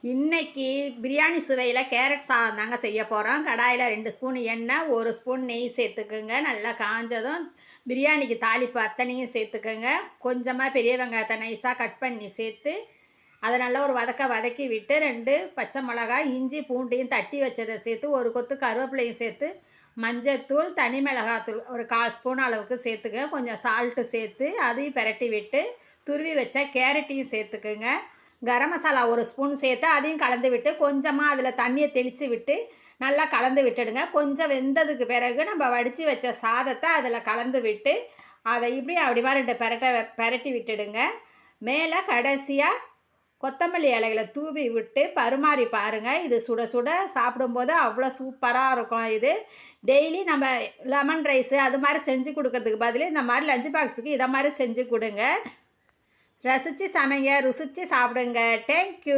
இன்னைக்கு பிரியாணி சுவையில் கேரட் சாதம் தாங்க செய்ய போகிறோம். கடாயில் 2 ஸ்பூன் எண்ணெய், 1 ஸ்பூன் நெய் சேர்த்துக்குங்க. நல்லா காஞ்சதும் பிரியாணிக்கு தாளிப்பு அத்தனையும் சேர்த்துக்கோங்க. கொஞ்சமாக பெரிய வெங்காயத்தை நைஸாக கட் பண்ணி சேர்த்து அதை நல்லா ஒரு வதக்கி விட்டு 2 பச்சை மிளகாய், இஞ்சி பூண்டையும் தட்டி வச்சதை சேர்த்து ஒரு கொத்து கருவேப்பிலையும் சேர்த்து மஞ்சத்தூள், தனி மிளகாத்தூள் ஒரு 1/4 ஸ்பூன் அளவுக்கு சேர்த்துக்க. கொஞ்சம் சால்ட்டு சேர்த்து அதையும் பிரட்டி விட்டு துருவி வச்ச கேரட்டையும் சேர்த்துக்குங்க. கரம் மசாலா 1 ஸ்பூன் சேர்த்து அதையும் கலந்து விட்டு கொஞ்சமாக அதில் தண்ணியை தெளித்து விட்டு நல்லா கலந்து விட்டுடுங்க. கொஞ்சம் வெந்ததுக்கு பிறகு நம்ம வடித்து வச்ச சாதத்தை அதில் கலந்து விட்டு அதை அப்படி மாதிரி 2 பெரட்டி விட்டுடுங்க. மேலே கடைசியாக கொத்தமல்லி இலைகளை தூவி விட்டு பரிமாறி பாருங்கள். இது சுட சுட சாப்பிடும்போது அவ்வளோ சூப்பராக இருக்கும். இது டெய்லி நம்ம லெமன் ரைஸு அது மாதிரி செஞ்சு கொடுக்கறதுக்கு பதில் இந்த மாதிரி லஞ்ச் பாக்ஸுக்கு இதை மாதிரி செஞ்சு கொடுங்க. ரசித்து சமைங்க, ருசித்து சாப்பிடுங்க. தேங்க்யூ.